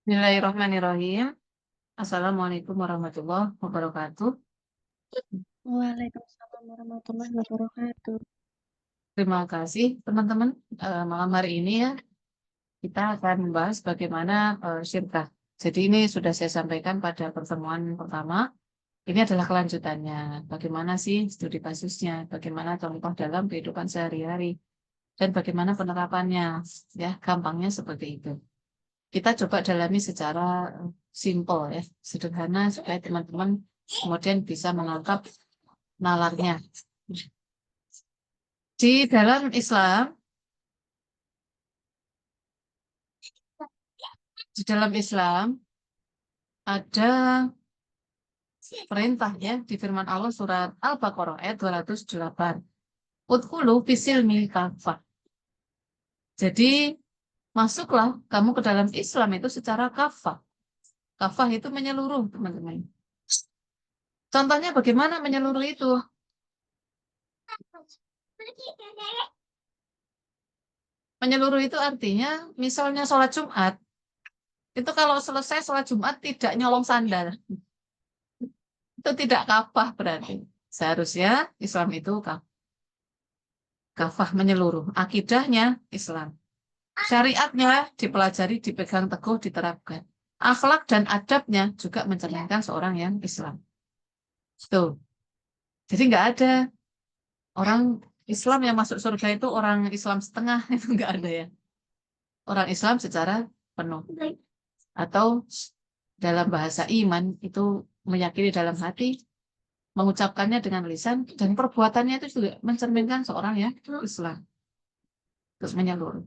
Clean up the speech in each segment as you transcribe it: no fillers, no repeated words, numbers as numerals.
Bismillahirrahmanirrahim. Assalamualaikum warahmatullahi wabarakatuh. Waalaikumsalam warahmatullahi wabarakatuh. Terima kasih teman-teman. Malam hari ini ya kita akan membahas bagaimana syirkah. Jadi ini sudah saya sampaikan pada pertemuan pertama. Ini adalah kelanjutannya. Bagaimana sih studi kasusnya, bagaimana contoh dalam kehidupan sehari-hari, dan bagaimana penerapannya. Ya, gampangnya seperti itu. Kita coba dalami secara simple ya, sederhana supaya teman-teman kemudian bisa menangkap nalarnya. Di dalam Islam, di dalam Islam ada perintah ya di firman Allah surat Al-Baqarah ayat 208. Udkhulu fisilmi kafah. Jadi masuklah kamu ke dalam Islam itu secara kafah. Kafah itu menyeluruh, teman-teman. Contohnya bagaimana menyeluruh itu? Menyeluruh itu artinya misalnya sholat Jumat, itu kalau selesai sholat Jumat tidak nyolong sandal. Itu tidak kafah berarti. Seharusnya Islam itu kafah menyeluruh. Akidahnya Islam. Syariatnya dipelajari, dipegang teguh, diterapkan. Akhlak dan adabnya juga mencerminkan seorang yang Islam. Tuh. Jadi nggak ada orang Islam yang masuk surga itu orang Islam setengah, itu nggak ada ya. Orang Islam secara penuh. Atau dalam bahasa iman itu meyakini dalam hati, mengucapkannya dengan lisan, dan perbuatannya itu juga mencerminkan seorang yang Islam. Terus menyeluruh.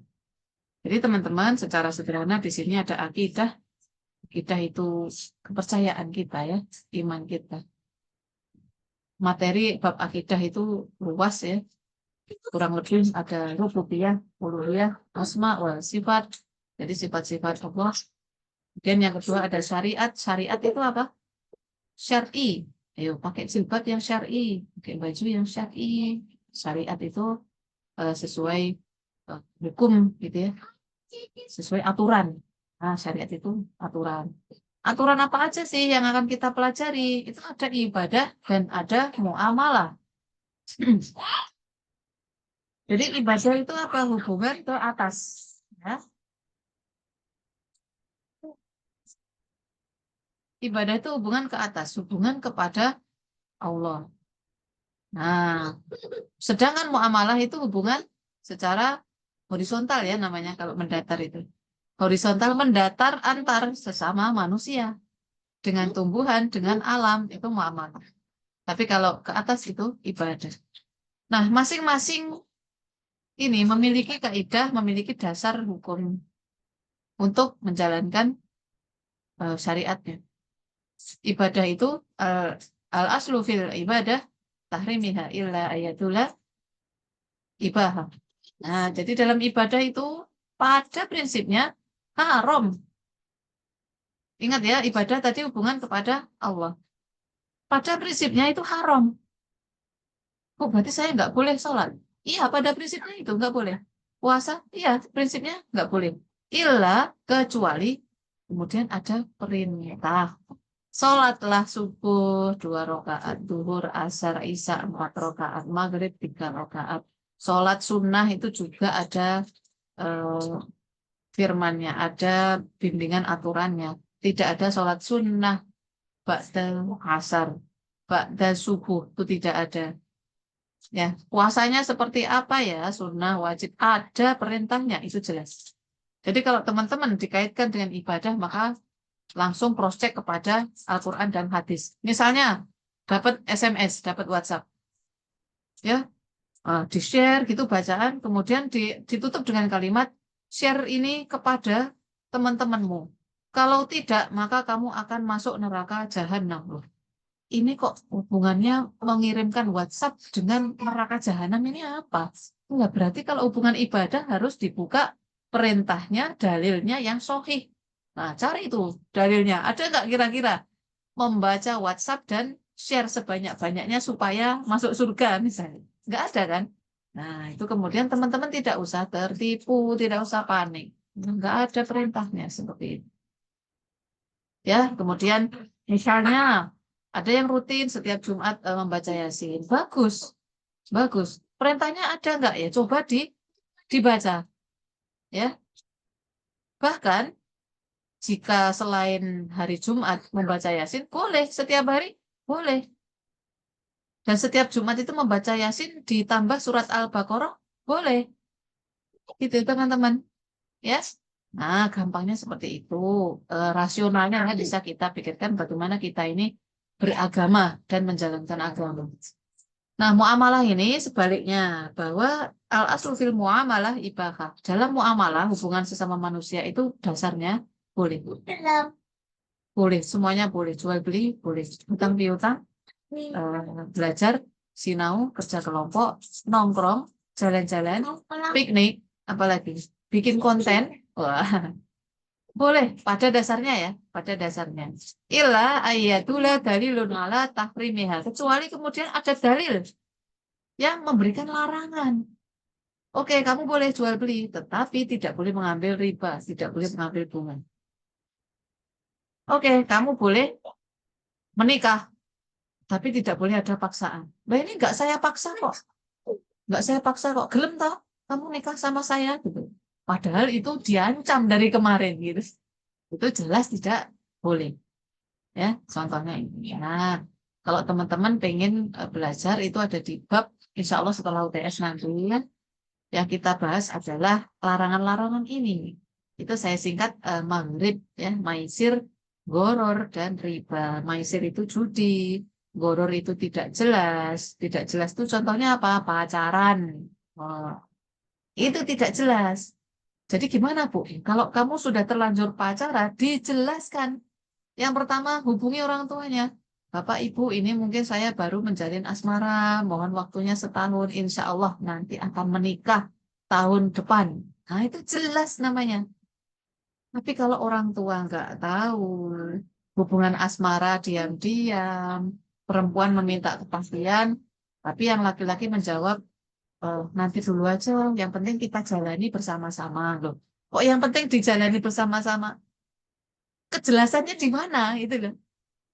Jadi teman-teman secara sederhana di sini ada akidah. Akidah itu kepercayaan kita ya, iman kita. Materi bab akidah itu luas ya. Kurang lebih ada rububiyah, uluhiyah, asma wa sifat. Jadi sifat-sifat Allah. Kemudian yang kedua ada syariat. Syariat itu apa? Syar'i. Ayo pakai jilbab yang syar'i, pakai baju yang syar'i. Syariat itu sesuai hukum gitu ya. Sesuai aturan. Nah, syariat itu aturan. Aturan apa aja sih yang akan kita pelajari? Itu ada ibadah dan ada muamalah. Jadi ibadah itu apa? Hubungan ke atas. Ya. Ibadah itu hubungan ke atas, hubungan kepada Allah. Nah, sedangkan muamalah itu hubungan secara horizontal ya namanya kalau mendatar itu. Horizontal mendatar antar sesama manusia dengan tumbuhan, dengan alam itu muamalah. Tapi kalau ke atas itu ibadah. Nah, masing-masing ini memiliki kaidah, memiliki dasar hukum untuk menjalankan syariatnya. Ibadah itu al-aslu fil ibadah tahrimiha illa ayatullah ibahah. Nah, jadi dalam ibadah itu pada prinsipnya haram. Ingat ya, ibadah tadi hubungan kepada Allah. Pada prinsipnya itu haram. Oh, berarti saya nggak boleh sholat. Iya, pada prinsipnya itu nggak boleh. Puasa, iya, prinsipnya nggak boleh. Illa kecuali kemudian ada perintah. Sholatlah subuh 2 rakaat, duhur, asar, isya 4 rakaat, maghrib 3 rakaat. Sholat sunnah itu juga ada eh, firmannya, ada bimbingan aturannya. Tidak ada sholat sunnah ba'da asar, ba'da subuh itu tidak ada. Ya, puasanya seperti apa ya? Sunnah, wajib, ada perintahnya itu jelas. Jadi kalau teman-teman dikaitkan dengan ibadah, maka langsung cross check kepada Al-Quran dan hadis. Misalnya dapat SMS, dapat WhatsApp, ya di-share gitu bacaan, kemudian ditutup dengan kalimat share ini kepada teman-temanmu. Kalau tidak, maka kamu akan masuk neraka jahanam loh. Ini kok hubungannya mengirimkan WhatsApp dengan neraka jahanam ini apa? Enggak, berarti kalau hubungan ibadah harus dibuka perintahnya, dalilnya yang sahih. Nah, cari itu dalilnya. Ada nggak kira-kira membaca WhatsApp dan share sebanyak-banyaknya supaya masuk surga misalnya? Nggak ada kan? Nah, itu kemudian teman-teman tidak usah tertipu, tidak usah panik. Nggak ada perintahnya seperti itu. Ya, kemudian misalnya ada yang rutin setiap Jumat membaca Yasin. Bagus, bagus. Perintahnya ada nggak ya? Coba dibaca. Ya, bahkan jika selain hari Jumat membaca Yasin, boleh setiap hari, boleh. Dan setiap Jumat itu membaca Yasin ditambah surat Al-Baqarah, boleh. Gitu teman-teman. Ya. Nah, gampangnya seperti itu. Rasionalnya ya, bisa kita pikirkan bagaimana kita ini beragama dan menjalankan agama. Nah, muamalah ini sebaliknya bahwa al-aslu fil muamalah ibahah. Dalam muamalah hubungan sesama manusia itu dasarnya boleh. Boleh, semuanya boleh. Jual beli boleh. Hutang piutang, belajar, sinau, kerja kelompok, nongkrong, jalan-jalan, piknik, apalagi bikin konten. Wah, boleh pada dasarnya ya, pada dasarnya. Illa ayatullah dalilun ala tahrimiha. Kecuali kemudian ada dalil yang memberikan larangan. Oke, kamu boleh jual beli, tetapi tidak boleh mengambil riba, tidak boleh mengambil bunga. Oke, kamu boleh menikah, tapi tidak boleh ada paksaan. Nah ini nggak saya paksa kok, nggak saya paksa kok. Gelem toh, kamu nikah sama saya gitu. Padahal itu diancam dari kemarin gitu. Itu jelas tidak boleh. Ya, contohnya ini. Nah, kalau teman-teman pengen belajar itu ada di bab, insya Allah setelah UTS nanti ya, yang kita bahas adalah larangan-larangan ini. Itu saya singkat maghrib ya, maisir, goror dan riba. Maisir itu judi, goror itu tidak jelas. Tidak jelas itu contohnya apa? Pacaran. Oh, itu tidak jelas. Jadi gimana Bu? Kalau kamu sudah terlanjur pacaran, dijelaskan. Yang pertama, hubungi orang tuanya. Bapak, Ibu, ini mungkin saya baru menjalin asmara. Mohon waktunya setahun. Insya Allah nanti akan menikah tahun depan. Nah, itu jelas namanya. Tapi kalau orang tua nggak tahu, hubungan asmara diam-diam, perempuan meminta kepastian, tapi yang laki-laki menjawab, nanti dulu aja, yang penting kita jalani bersama-sama. Loh. Kok yang penting dijalani bersama-sama? Kejelasannya di mana? Itu loh.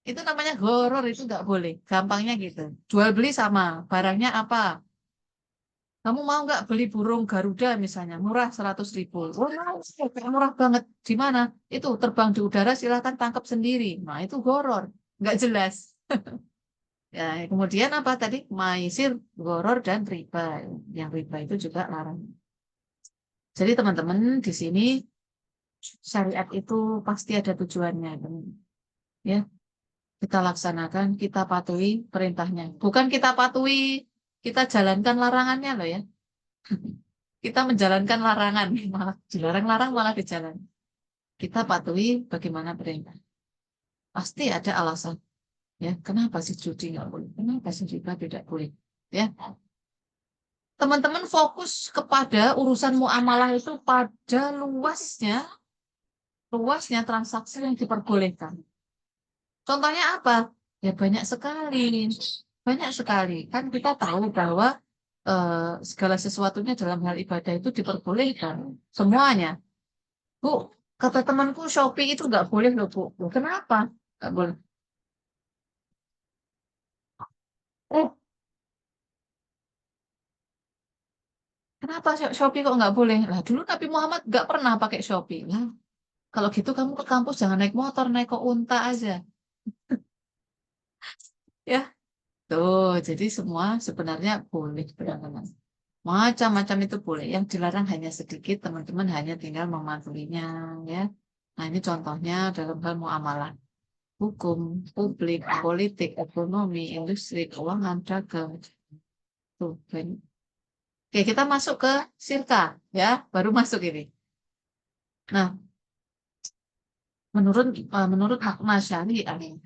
Itu namanya horor, itu nggak boleh. Gampangnya gitu. Jual beli sama. Barangnya apa? Kamu mau nggak beli burung Garuda misalnya? Murah 100.000. Oh, murah banget. Di mana? Itu terbang di udara silahkan tangkap sendiri. Nah, itu horor. Nggak jelas. Ya, kemudian apa tadi? Maisir, horor, dan riba. Yang riba itu juga larang. Jadi teman-teman di sini syariat itu pasti ada tujuannya. Ya, kita laksanakan, kita patuhi perintahnya. Bukan kita patuhi, kita jalankan larangannya loh ya. Kita menjalankan larangan, malah dilarang-larang malah dijalan. Kita patuhi bagaimana perintah. Pasti ada alasan. Ya, kenapa sih judi nggak boleh? Kenapa sih riba tidak boleh? Ya, teman-teman fokus kepada urusan muamalah itu pada luasnya transaksi yang diperbolehkan. Contohnya apa? Ya banyak sekali. Banyak sekali. Kan kita tahu bahwa segala sesuatunya dalam hal ibadah itu diperbolehkan. Semuanya. Bu, kata temanku Shopee itu nggak boleh loh, Bu. Loh, kenapa? Nggak boleh. Oh, kenapa Shopee kok nggak boleh? Lah, dulu Nabi Muhammad nggak pernah pakai Shopee. Lah, kalau gitu kamu ke kampus jangan naik motor, naik ke unta aja. Ya, tuh. Jadi semua sebenarnya boleh, teman-teman. Macam-macam itu boleh. Yang dilarang hanya sedikit, teman-teman hanya tinggal mematuhinya, ya. Nah, ini contohnya dalam hal muamalah. Hukum, publik, politik, ekonomi, industri, keuangan, dagang. Tuh, banyak. Oke, kita masuk ke sirka, ya. Baru masuk ini. Nah, menurut makna syariah, eh,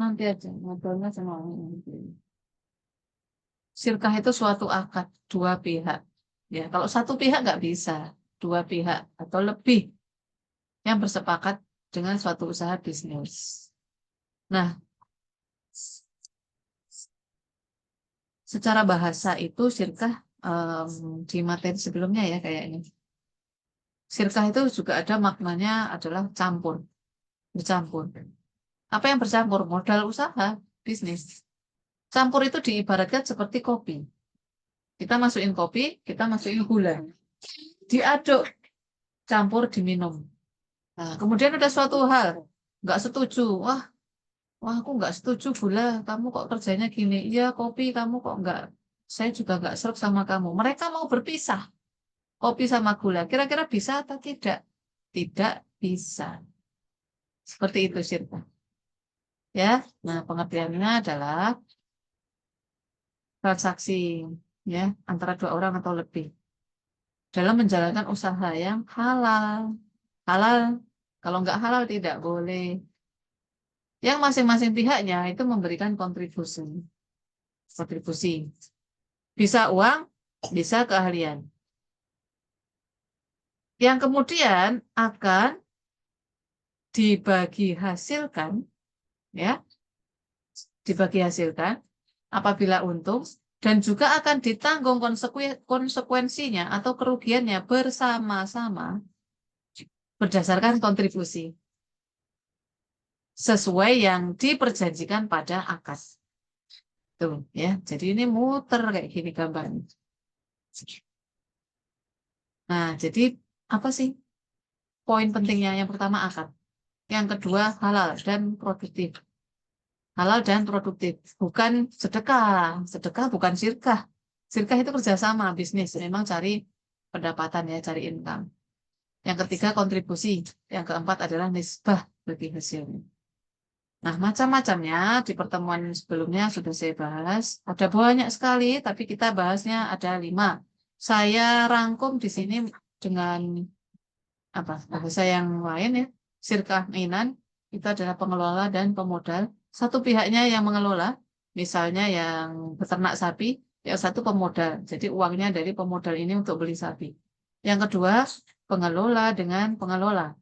nanti aja ngobrolnya sama orang ini. Sirkah itu suatu akad dua pihak. Ya, kalau satu pihak nggak bisa, dua pihak atau lebih yang bersepakat dengan suatu usaha bisnis. Nah, secara bahasa itu syirkah di materi sebelumnya ya kayaknya. Syirkah itu juga ada maknanya adalah campur, bercampur. Apa yang bercampur? Modal usaha, bisnis. Campur itu diibaratkan seperti kopi. Kita masukin kopi, kita masukin gula. Diaduk, campur, diminum. Nah, kemudian ada suatu hal, nggak setuju. Wah, aku nggak setuju gula. Kamu kok kerjanya gini? Iya, kopi kamu kok nggak. Saya juga nggak serap sama kamu. Mereka mau berpisah, kopi sama gula. Kira-kira bisa atau tidak? Tidak bisa. Seperti itu syirka. Ya, nah pengertiannya adalah transaksi ya antara dua orang atau lebih dalam menjalankan usaha yang halal. Halal, kalau nggak halal tidak boleh. Yang masing-masing pihaknya itu memberikan kontribusi. Kontribusi. Bisa uang, bisa keahlian. Yang kemudian akan dibagi hasilkan, ya, dibagi hasilkan apabila untung dan juga akan ditanggung konsekuensinya atau kerugiannya bersama-sama berdasarkan kontribusi sesuai yang diperjanjikan pada akad. Tuh, ya. Jadi ini muter kayak gini gambarnya. Nah, jadi apa sih poin pentingnya? Yang pertama akad. Yang kedua halal dan produktif. Halal dan produktif. Bukan sedekah. Sedekah bukan sirkah. Sirkah itu kerjasama bisnis. Memang cari pendapatan ya, cari income. Yang ketiga kontribusi. Yang keempat adalah nisbah bagi hasilnya. Nah, macam-macamnya di pertemuan sebelumnya sudah saya bahas. Ada banyak sekali, tapi kita bahasnya ada 5. Saya rangkum di sini dengan apa bahasa yang lain ya. Sirkah mainan itu adalah pengelola dan pemodal. Satu pihaknya yang mengelola, misalnya yang peternak sapi, yang satu pemodal. Jadi uangnya dari pemodal ini untuk beli sapi. Yang kedua, pengelola dengan pengelola.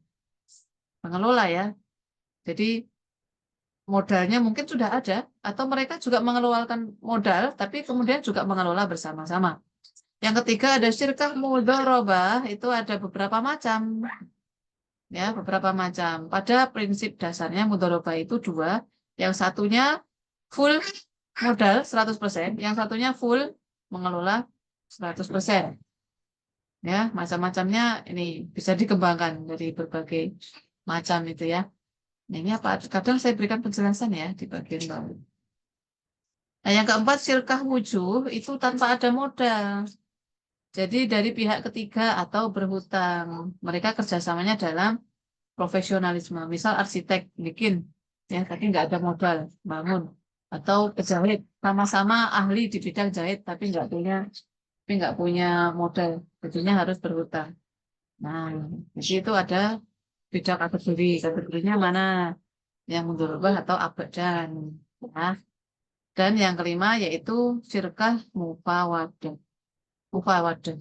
Pengelola ya. Jadi modalnya mungkin sudah ada, atau mereka juga mengeluarkan modal, tapi kemudian juga mengelola bersama-sama. Yang ketiga ada syirkah mudharabah, itu ada beberapa macam. Ya, beberapa macam. Pada prinsip dasarnya mudharabah itu 2. Yang satunya full modal 100%, yang satunya full mengelola 100%. Ya, macam-macamnya ini bisa dikembangkan dari berbagai macam itu ya. Nah, ini apa? Kadang saya berikan penjelasan ya di bagian bawah. Nah, yang keempat syirkah wujuh itu tanpa ada modal. Jadi dari pihak ketiga atau berhutang. Mereka kerjasamanya dalam profesionalisme. Misal arsitek bikin, ya tapi nggak ada modal bangun. Atau penjahit sama-sama ahli di bidang jahit tapi nggak punya modal. Jadinya harus berhutang. Nah, jadi itu ada beda kategori. Kategorinya mana? Yang mudharabah atau abadan. Nah, dan yang kelima yaitu syirkah mufawadah. Mufawadah.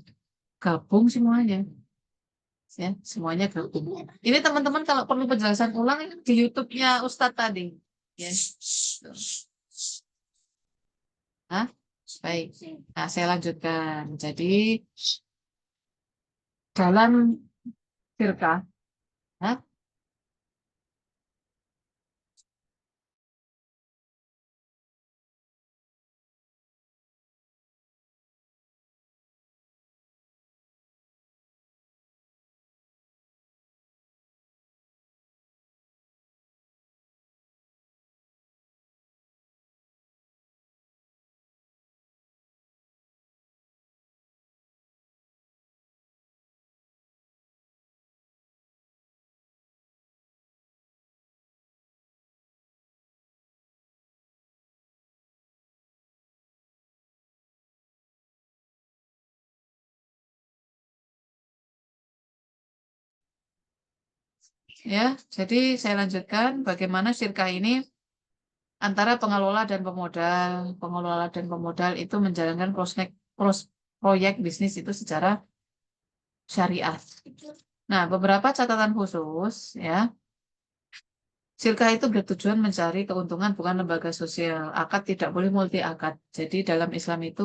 Gabung semuanya. Ya, semuanya gabung. Ini teman-teman kalau perlu penjelasan ulang di YouTube-nya Ustadz tadi. Ya. Hah? Baik. Nah, saya lanjutkan. Jadi dalam syirkah, hah? Ya, jadi saya lanjutkan bagaimana syirkah ini antara pengelola dan pemodal. Pengelola dan pemodal itu menjalankan proyek bisnis itu secara syariah. Nah, beberapa catatan khusus ya. Silkah itu bertujuan mencari keuntungan, bukan lembaga sosial. Akad tidak boleh multi akad. Jadi dalam Islam itu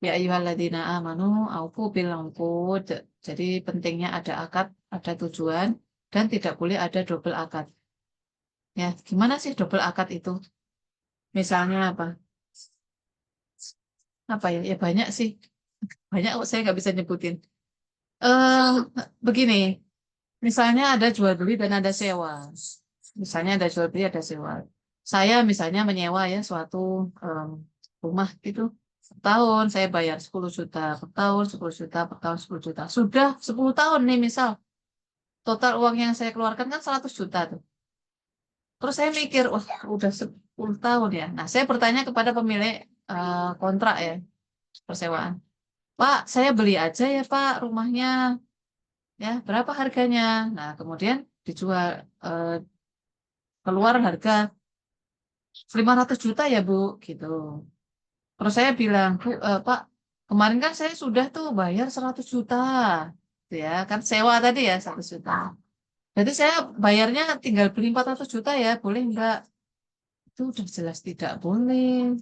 ya ayyuhalladzina amanu aufu bil uqud. Jadi pentingnya ada akad, ada tujuan, dan tidak boleh ada double akad. Ya, gimana sih double akad itu? Misalnya apa? Apa ya? Ya banyak sih. Banyak kok saya nggak bisa nyebutin. Eh, begini, misalnya ada jual beli dan ada sewa. Misalnya ada jual beli, ada sewa. Saya misalnya menyewa ya suatu em, rumah gitu. Setahun saya bayar 10 juta, per tahun 10 juta, per tahun 10 juta. Sudah 10 tahun nih misal. Total uang yang saya keluarkan kan 100 juta tuh. Terus saya mikir, wah udah 10 tahun ya. Nah saya bertanya kepada pemilik kontrak ya, persewaan. Pak, saya beli aja ya Pak rumahnya. Ya, berapa harganya? Nah, kemudian dijual eh, keluar harga 500 juta ya, Bu, gitu. Terus saya bilang, Bu, Pak, kemarin kan saya sudah tuh bayar 100 juta. Gitu ya, kan sewa tadi ya 100 juta. Jadi saya bayarnya tinggal beli 400 juta ya, boleh enggak? Itu udah jelas tidak boleh.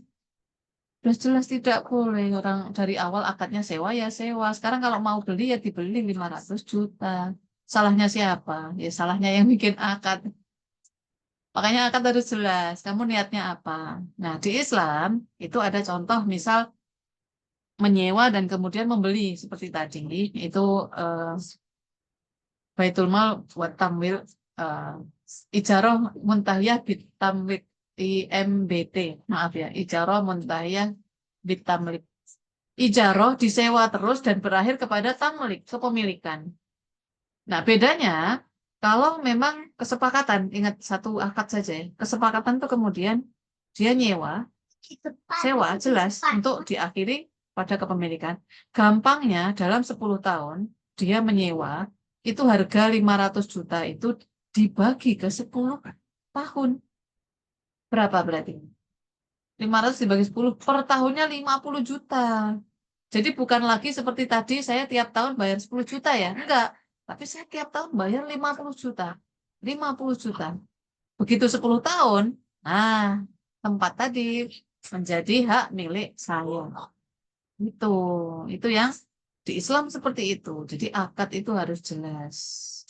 Udah jelas tidak boleh. Orang dari awal akadnya sewa ya sewa. Sekarang kalau mau beli ya dibeli 500 juta. Salahnya siapa? Ya salahnya yang bikin akad. Makanya akad harus jelas. Kamu niatnya apa? Nah, di Islam itu ada contoh misal menyewa dan kemudian membeli seperti tadi. Itu eh, Baitul Mal buat tamwil eh, ijarah muntahiyah bit tamlik IMBT. Maaf ya, ijarah muntahiyah bit tamlik. Ijarah disewa terus dan berakhir kepada tamlik, kepemilikan. Nah, bedanya kalau memang kesepakatan, ingat satu akad saja ya, kesepakatan itu kemudian dia nyewa, sewa jelas untuk diakhiri pada kepemilikan. Gampangnya dalam 10 tahun dia menyewa, itu harga 500 juta itu dibagi ke 10 tahun. Berapa berarti? 500 dibagi 10 per tahunnya 50 juta. Jadi bukan lagi seperti tadi saya tiap tahun bayar 10 juta ya. Enggak. Tapi saya tiap tahun bayar 50 juta. 50 juta. Begitu 10 tahun, nah tempat tadi menjadi hak milik saya. Itu. Itu yang di Islam seperti itu. Jadi akad itu harus jelas.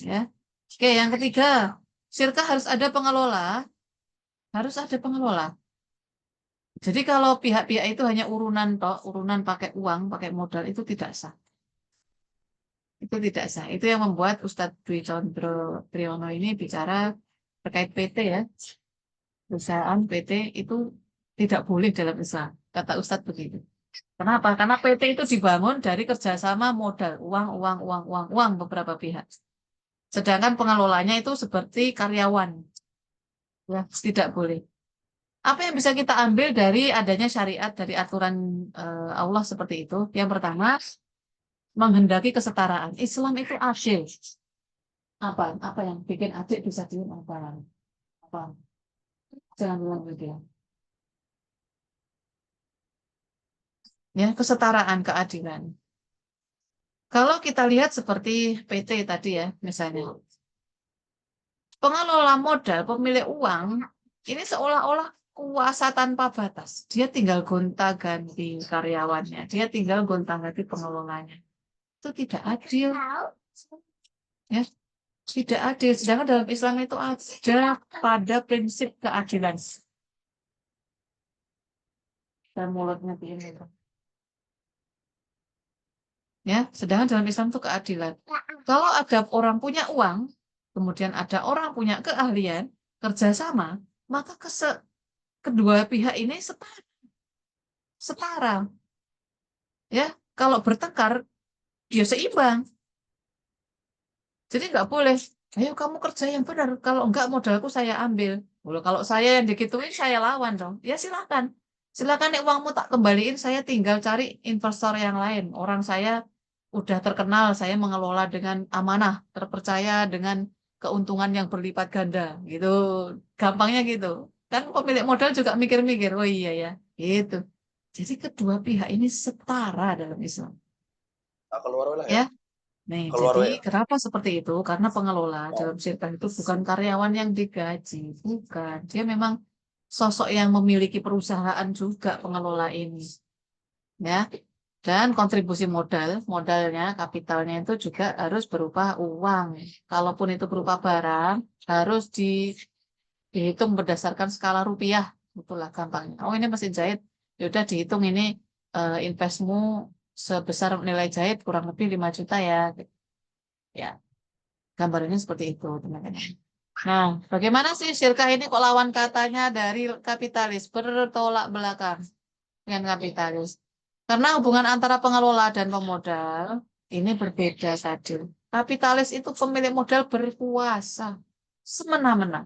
Ya. Oke, yang ketiga. Syirkah harus ada pengelola. Harus ada pengelola. Jadi kalau pihak-pihak itu hanya urunan toh, urunan pakai uang, pakai modal itu tidak sah. Itu tidak sah. Itu yang membuat Ustadz Dwi Condro Triyono ini bicara terkait PT ya. Perusahaan PT itu tidak boleh dalam Islam. Kata Ustadz begitu. Kenapa? Karena PT itu dibangun dari kerjasama modal, uang, uang, uang, uang, uang beberapa pihak. Sedangkan pengelolanya itu seperti karyawan. Ya, tidak boleh. Apa yang bisa kita ambil dari adanya syariat, dari aturan Allah seperti itu? Yang pertama, menghendaki kesetaraan. Islam itu adil. Apa? Apa yang bikin adil bisa diem apa? Apa? Jangan bilang gitu ya. Ya, kesetaraan, keadilan. Kalau kita lihat seperti PT tadi ya, misalnya. Pengelola modal, pemilik uang, ini seolah-olah kuasa tanpa batas. Dia tinggal gonta-ganti karyawannya. Dia tinggal gonta-ganti pengelolanya. Itu tidak adil. Ya, tidak adil. Sedangkan dalam Islam itu ada pada prinsip keadilan. Dan mulutnya ini. Ya, sedangkan dalam Islam itu keadilan. Kalau ada orang punya uang, kemudian ada orang punya keahlian, kerjasama, maka kedua pihak ini setara. Setara. Ya, kalau bertengkar, dia seimbang. Jadi nggak boleh, ayo kamu kerja yang benar. Kalau enggak modalku saya ambil. Kalau saya yang digituin, saya lawan dong. Ya silakan. Silakan nih uangmu tak kembaliin, saya tinggal cari investor yang lain. Orang saya udah terkenal, saya mengelola dengan amanah, terpercaya dengan keuntungan yang berlipat ganda. Gitu. Gampangnya gitu. Kan pemilik modal juga mikir-mikir, oh iya ya. Gitu. Jadi kedua pihak ini setara dalam Islam. Tak keluar lah ya. Ya, Nih, Keluar jadi WA. kenapa seperti itu? Karena pengelola dalam sirkah itu bukan karyawan yang digaji, bukan. Dia memang sosok yang memiliki perusahaan juga pengelola ini, ya. Dan kontribusi modalnya, kapitalnya itu juga harus berupa uang. Kalaupun itu berupa barang, harus dihitung berdasarkan skala rupiah. Itulah gampangnya. Oh, ini mesin jahit. Ya udah dihitung ini investmu sebesar nilai jahit kurang lebih 5 juta ya. Ya, gambarnya seperti itu, teman-teman. Nah, bagaimana sih sirkah ini kok lawan katanya dari kapitalis bertolak belakang dengan kapitalis? Karena hubungan antara pengelola dan pemodal ini berbeda tadi. Kapitalis itu pemilik modal berkuasa semena-mena,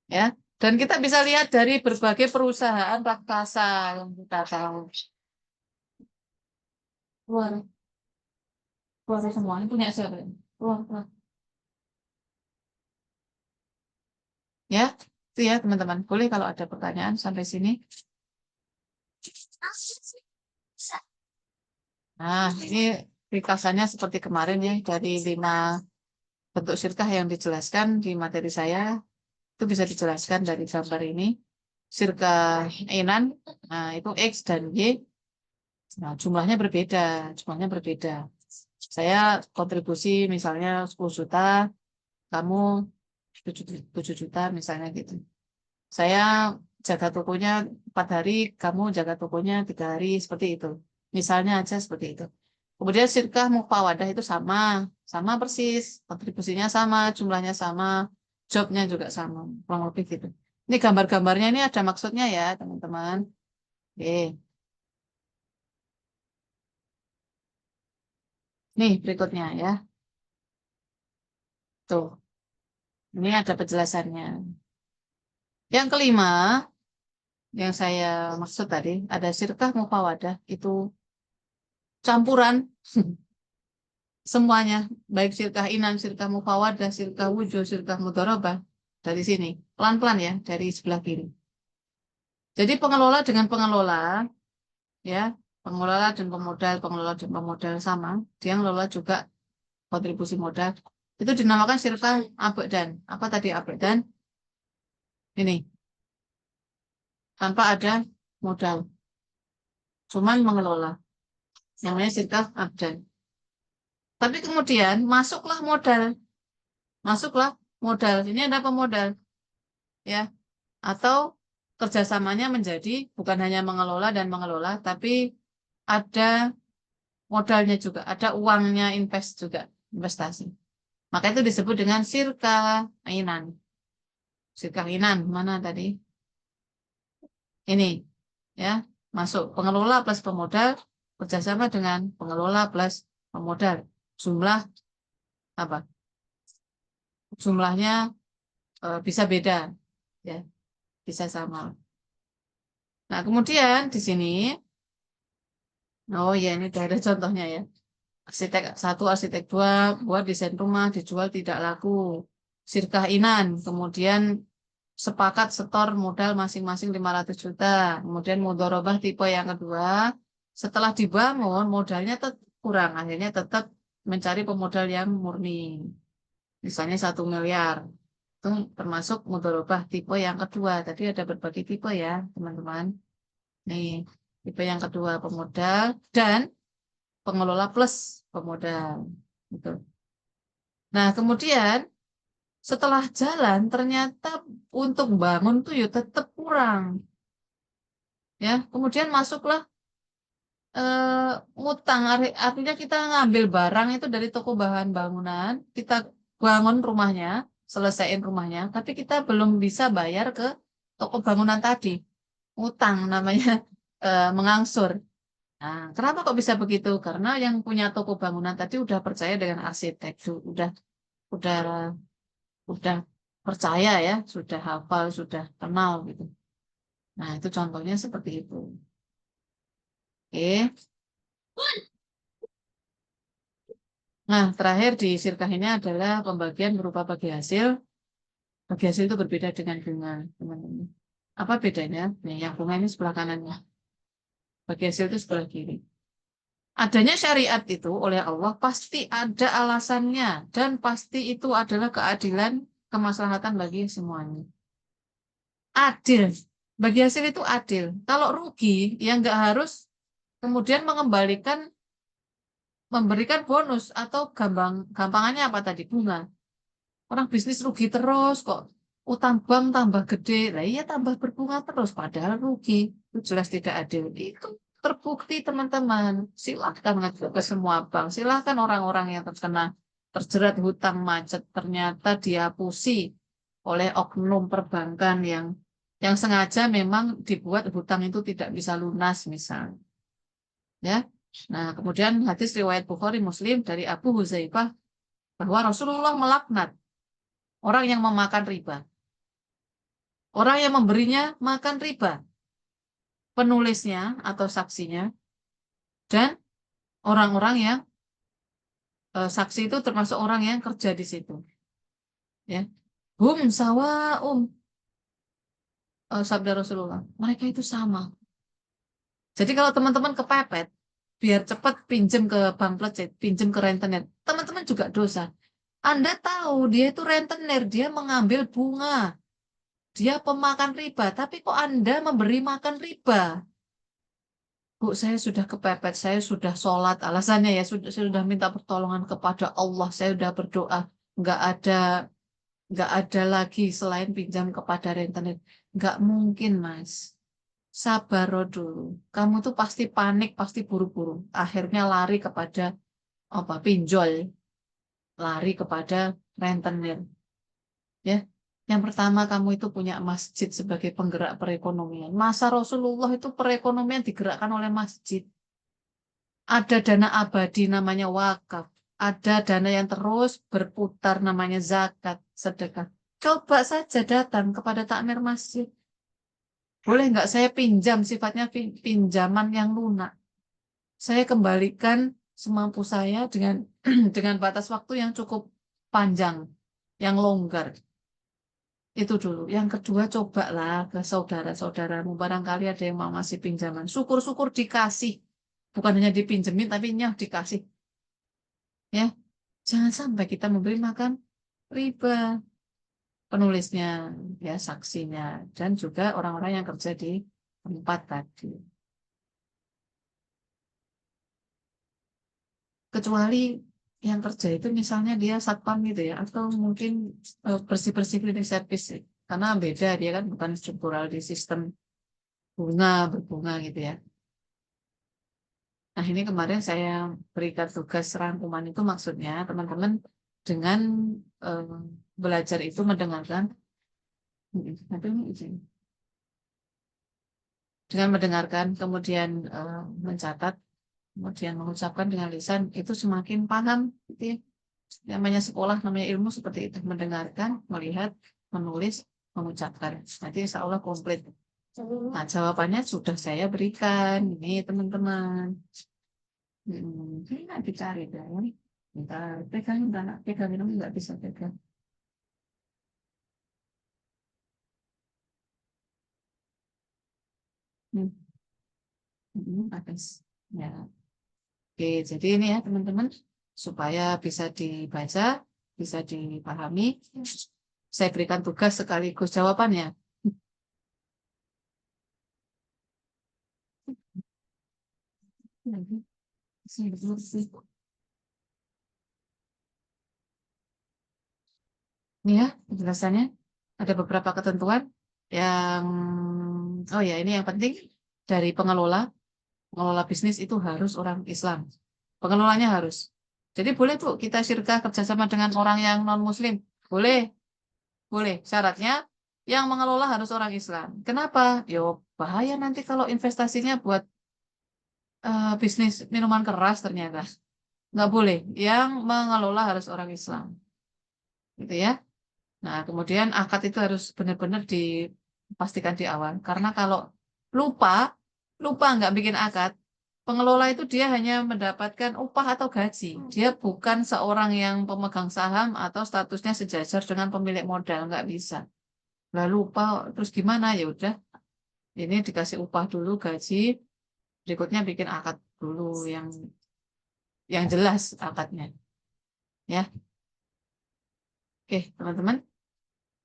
ya. Dan kita bisa lihat dari berbagai perusahaan raksasa yang kita tahu. Keluar, keluar semua. Ini punya siapa? Keluar, keluar. Ya, itu ya teman-teman. Boleh kalau ada pertanyaan sampai sini. Nah, ini ringkasannya seperti kemarin ya, dari 5 bentuk sirkah yang dijelaskan di materi saya, itu bisa dijelaskan dari gambar ini. Sirkah Inan, nah itu X dan Y, nah jumlahnya berbeda. Saya kontribusi misalnya 10 juta, kamu 7 juta misalnya gitu. Saya jaga tokonya 4 hari, kamu jaga tokonya 3 hari, seperti itu. Misalnya aja seperti itu. Kemudian sirkah mufawadah itu sama persis, kontribusinya sama, jumlahnya sama, jobnya juga sama, kurang lebih gitu. Ini gambar-gambarnya ini ada maksudnya ya, teman-teman. Oke, nih berikutnya ya. Tuh, ini ada penjelasannya. Yang kelima, yang saya maksud tadi, ada sirkah mufawadah, itu campuran semuanya, baik sirkah inan, sirkah mufawadah, sirkah wujud, sirkah mudharabah, dari sini. Pelan-pelan ya, dari sebelah kiri. Jadi pengelola dengan pengelola, ya, pengelola dan pemodal sama, dia ngelola juga kontribusi modal. Itu dinamakan sirkah abedan. Apa tadi abedan? Ini, tanpa ada modal, cuman mengelola. Namanya sirkah abdan. Tapi kemudian masuklah modal. Ini ada pemodal, ya, atau kerjasamanya menjadi bukan hanya mengelola dan mengelola, tapi ada modalnya juga, ada uangnya investasi. Maka itu disebut dengan sirka inan. Sirka inan mana tadi? Ini ya, masuk pengelola plus pemodal kerjasama dengan pengelola plus pemodal. Jumlah apa? Jumlahnya bisa beda ya, bisa sama. Nah, kemudian di sini oh ya, ini ada contohnya ya. Arsitek 1, arsitek 2 buat desain rumah dijual tidak laku. Sirkah inan, kemudian sepakat setor modal masing-masing 500 juta. Kemudian mudharabah tipe yang kedua, setelah dibangun modalnya kurang, akhirnya tetap mencari pemodal yang murni. Misalnya 1 miliar. Itu termasuk mudharabah tipe yang kedua. Tadi ada berbagai tipe ya, teman-teman. Nih, tipe yang kedua pemodal dan pengelola plus pemodal. Gitu. Nah, kemudian setelah jalan ternyata untuk bangun tuh ya tetap kurang. Ya, kemudian masuklah ngutang. Artinya kita ngambil barang itu dari toko bahan bangunan, kita bangun rumahnya, selesaiin rumahnya, tapi kita belum bisa bayar ke toko bangunan tadi. Ngutang namanya mengangsur. Nah, kenapa kok bisa begitu? Karena yang punya toko bangunan tadi udah percaya dengan arsitek, udah udah percaya ya, sudah hafal, sudah kenal gitu. Nah, itu contohnya seperti itu. Oke. Nah, terakhir di sirkah ini adalah pembagian berupa bagi hasil. Bagi hasil itu berbeda dengan bunga, teman-teman. Apa bedanya? Nih, yang bunga ini sebelah kanannya. Bagi hasil itu sebelah kiri. Adanya syariat itu oleh Allah pasti ada alasannya dan pasti itu adalah keadilan, kemaslahatan bagi semuanya. Adil. Bagi hasil itu adil. Kalau rugi, ya nggak harus kemudian memberikan bonus atau gampangannya apa tadi? Bunga. Orang bisnis rugi terus kok. Utang bank tambah gede. Lah iya tambah berbunga terus padahal rugi. Itu jelas tidak adil. Itu terbukti teman-teman. Silahkan ngajak ke semua bank. Silahkan orang-orang yang terkena terjerat hutang macet ternyata dihapusi oleh oknum perbankan yang sengaja memang dibuat hutang itu tidak bisa lunas misalnya. Ya. Nah, kemudian hadis riwayat Bukhari Muslim dari Abu Huzaifah bahwa Rasulullah melaknat orang yang memakan riba. Orang yang memberinya makan riba, penulisnya atau saksinya, dan orang-orang yang saksi itu termasuk orang yang kerja di situ. Ya, hum sawaum, sabda Rasulullah. Mereka itu sama. Jadi kalau teman-teman kepepet, biar cepat pinjem ke bank plecet, pinjem ke rentenir, teman-teman juga dosa. Anda tahu dia itu rentenir, dia mengambil bunga, dia pemakan riba, tapi kok Anda memberi makan riba? Bu, saya sudah kepepet, saya sudah sholat, alasannya ya saya sudah minta pertolongan kepada Allah, saya sudah berdoa, nggak ada nggak ada lagi selain pinjam kepada rentenir, nggak mungkin Mas, sabar dulu, kamu tuh pasti panik, pasti buru-buru, akhirnya lari kepada apa pinjol, lari kepada rentenir, ya. Yang pertama kamu itu punya masjid sebagai penggerak perekonomian. Masa Rasulullah itu perekonomian digerakkan oleh masjid. Ada dana abadi namanya wakaf. Ada dana yang terus berputar namanya zakat, sedekah. Coba saja datang kepada takmir masjid. Boleh nggak saya pinjam, sifatnya pinjaman yang lunak. Saya kembalikan semampu saya dengan dengan batas waktu yang cukup panjang, yang longgar. Itu dulu. Yang kedua, cobalah ke saudara-saudaramu. Barangkali ada yang mau ngasih pinjaman. Syukur-syukur dikasih. Bukan hanya dipinjemin, tapi nyah dikasih. Ya, jangan sampai kita memberi makan riba. Penulisnya, ya saksinya, dan juga orang-orang yang kerja di tempat tadi. Kecuali yang kerja itu misalnya dia satpam gitu ya, atau mungkin bersih-bersih cleaning service. Karena beda, dia kan bukan struktural di sistem berbunga gitu ya. Nah, ini kemarin saya berikan tugas rangkuman itu maksudnya teman-teman dengan eh, belajar itu mendengarkan, tapi ini izin. Dengan mendengarkan, kemudian mencatat, kemudian mengucapkan dengan lisan, itu semakin paham. Gitu ya. Namanya sekolah, namanya ilmu seperti itu. Mendengarkan, melihat, menulis, mengucapkan. Nanti insya Allah komplit. Nah, jawabannya sudah saya berikan. Ini teman-teman. Ini nanti cari deh. Bentar, pegang, bentar, pegang ini nggak bisa pegang. Hmm. Atas. Ya. Oke, jadi ini ya teman-teman, supaya bisa dibaca, bisa dipahami, saya berikan tugas sekaligus jawabannya. Ini ya penjelasannya. Ada beberapa ketentuan yang, oh ya ini yang penting dari pengelola bisnis itu harus orang Islam. Pengelolanya harus. Jadi boleh tuh kita syirkah kerjasama dengan orang yang non-Muslim. Boleh, boleh. Syaratnya yang mengelola harus orang Islam. Kenapa? Yo bahaya nanti kalau investasinya buat bisnis minuman keras ternyata. Nggak boleh. Yang mengelola harus orang Islam. Gitu ya. Nah, kemudian akad itu harus benar-benar dipastikan di awal. Karena kalau lupa, lupa nggak bikin akad, pengelola itu dia hanya mendapatkan upah atau gaji. Dia bukan seorang yang pemegang saham atau statusnya sejajar dengan pemilik modal, nggak bisa. Lalu lupa, terus gimana? Ya udah, ini dikasih upah dulu, gaji, berikutnya bikin akad dulu yang yang jelas akadnya. Ya, oke teman-teman,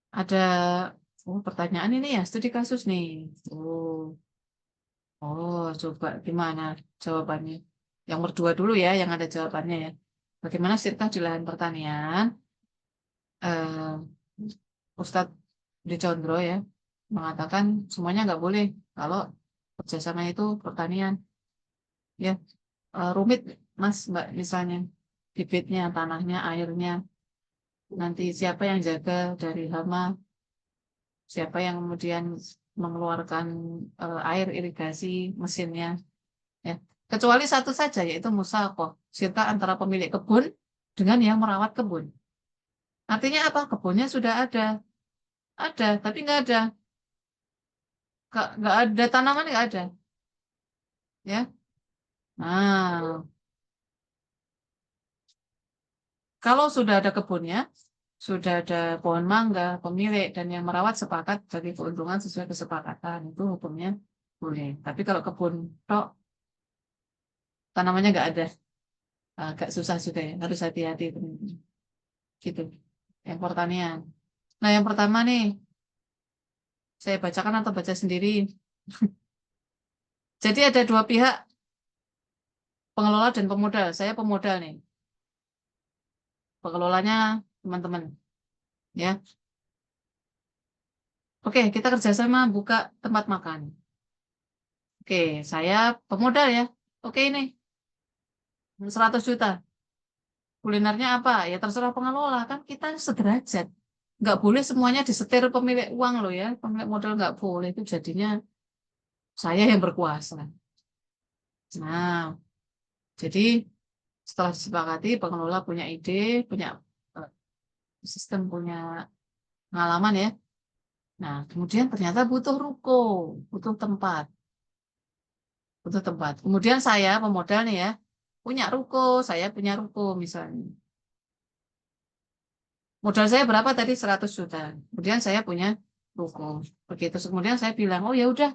ada pertanyaan ini ya, studi kasus nih. Coba gimana jawabannya? Yang berdua dulu ya, yang ada jawabannya ya. Bagaimana sirkah di lahan pertanian? Eh, Ustadz Budi Condro ya mengatakan semuanya nggak boleh kalau kerjasama itu pertanian. Ya, rumit Mas Mbak, misalnya bibitnya, tanahnya, airnya, nanti siapa yang jaga dari hama, siapa yang kemudian mengeluarkan air irigasi mesinnya, ya. Kecuali satu saja, yaitu musyawarah serta antara pemilik kebun dengan yang merawat kebun. Artinya apa? Kebunnya sudah ada, tapi nggak ada, nggak ada tanaman, nggak ada, ya. Nah, kalau sudah ada kebunnya, sudah ada pohon mangga, pemilik dan yang merawat sepakat bagi keuntungan sesuai kesepakatan, itu hukumnya boleh. Tapi kalau kebun tok, tanamannya nggak ada, agak susah juga ya, harus hati-hati teman-teman. Gitu. Yang pertanian. Nah, yang pertama nih, saya bacakan atau baca sendiri. Jadi ada dua pihak, pengelola dan pemodal. Saya pemodal nih. Pengelolanya teman-teman, ya. Oke, kita kerjasama buka tempat makan. Oke, saya pemodal ya. Oke, ini 100 juta. Kulinernya apa? Ya terserah pengelola, kan kita sederajat. Nggak boleh semuanya disetir pemilik uang loh ya. Pemilik modal nggak boleh. Itu jadinya saya yang berkuasa. Nah, jadi setelah disepakati, pengelola punya ide, punya eh, sistem, punya pengalaman ya. Nah, kemudian ternyata butuh ruko, butuh tempat, butuh tempat. Kemudian saya pemodal nih ya, punya ruko, saya punya ruko misalnya. Modal saya berapa tadi? 100 juta. Kemudian saya punya ruko. Begitu. Kemudian saya bilang, oh ya udah,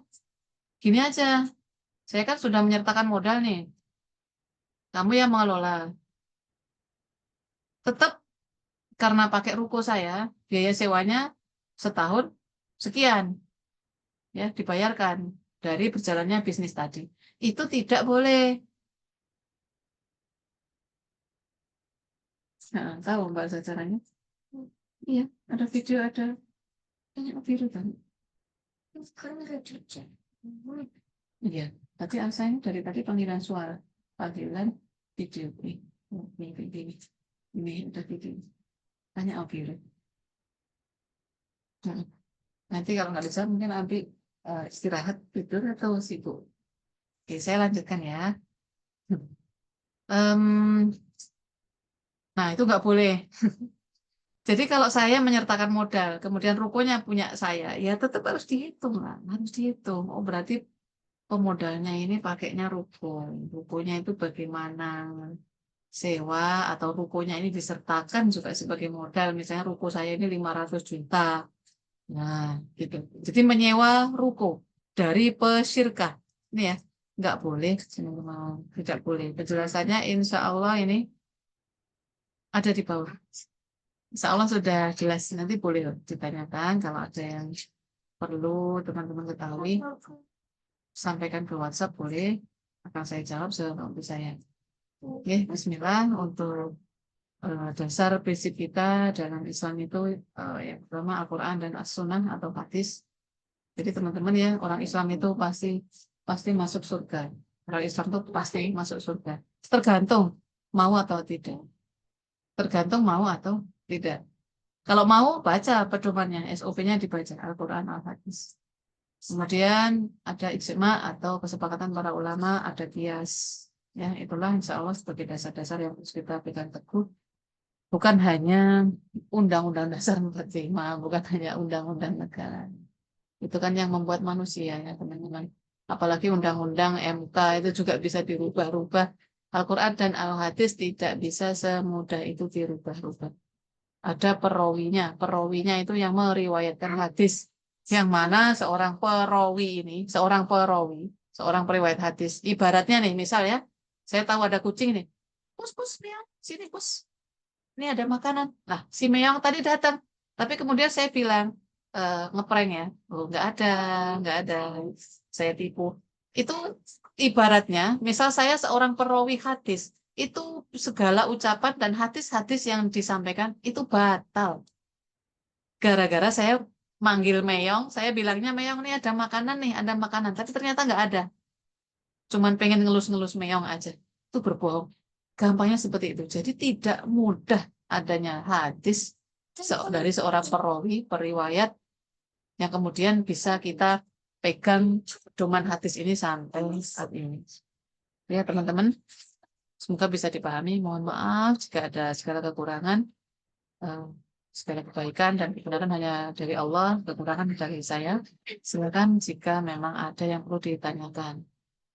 gini aja. Saya kan sudah menyertakan modal nih. Kamu yang mengelola. Tetap karena pakai ruko saya, biaya sewanya setahun sekian ya dibayarkan dari berjalannya bisnis tadi. Itu tidak boleh. Nah, tahu Mbak caranya? Iya, ada video, ada banyak video kan. Iya, tadi asalnya dari tadi panggilan suara, panggilan video ini ada video, tanya audio. Nah, nanti kalau nggak bisa mungkin ambil istirahat tidur atau sibuk. Oke, saya lanjutkan ya. Em, nah, itu nggak boleh. Jadi kalau saya menyertakan modal, kemudian rukonya punya saya, ya tetap harus dihitung lah, harus dihitung. Oh, berarti pemodalnya ini pakainya ruko. Rukonya itu bagaimana? Sewa atau rukonya ini disertakan juga sebagai modal. Misalnya ruko saya ini 500 juta. Nah, gitu. Jadi menyewa ruko dari pesyirkah. Ini ya, nggak boleh. Tidak boleh. Penjelasannya insya Allah ini ada di bawah. Insya Allah sudah jelas. Nanti boleh ditanyakan kalau ada yang perlu teman-teman ketahui. Sampaikan ke WhatsApp boleh. Akan saya jawab semampu saya. Oke, Bismillah. Untuk dasar prinsip kita dalam Islam itu yang pertama Al-Quran dan As-Sunnah atau hadis. Jadi teman-teman ya, orang Islam itu pasti pasti masuk surga. Orang Islam itu pasti masuk surga. Tergantung mau atau tidak. Tergantung mau atau tidak. Kalau mau baca pedomannya, SOP-nya dibaca Al-Quran, Al-Hadis. Kemudian ada ijma atau kesepakatan para ulama, ada kias. Ya, itulah insya Allah sebagai dasar-dasar yang harus kita pegang teguh. Bukan hanya Undang-Undang Dasar 45, bukan hanya undang-undang negara. Itu kan yang membuat manusia ya teman-teman. Apalagi undang-undang MK itu juga bisa dirubah-rubah. Al-Quran dan Al-Hadis tidak bisa semudah itu dirubah-rubah. Ada perawinya. Perawinya itu yang meriwayatkan hadis. Yang mana seorang perawi ini, seorang perawi, seorang periwayat hadis. Ibaratnya nih, misal ya, saya tahu ada kucing nih. Pus, meong, sini pus. Ini ada makanan. Nah, si meong tadi datang. Tapi kemudian saya bilang, ngeprank ya. Oh, nggak ada. Saya tipu. Itu ibaratnya, misal saya seorang perawi hadis, itu segala ucapan dan hadis-hadis yang disampaikan itu batal. Gara-gara saya manggil meong, saya bilangnya meong nih ada makanan nih, ada makanan. Tapi ternyata nggak ada. Cuman pengen ngelus-ngelus meong aja. Itu berbohong. Gampangnya seperti itu. Jadi tidak mudah adanya hadis dari seorang perawi, periwayat yang kemudian bisa kita pegang pedoman hadis ini sampai saat ini. Ya teman-teman, semoga bisa dipahami. Mohon maaf jika ada segala kekurangan, eh, segala kebaikan dan kebenaran hanya dari Allah, kekurangan dari saya. Silakan jika memang ada yang perlu ditanyakan.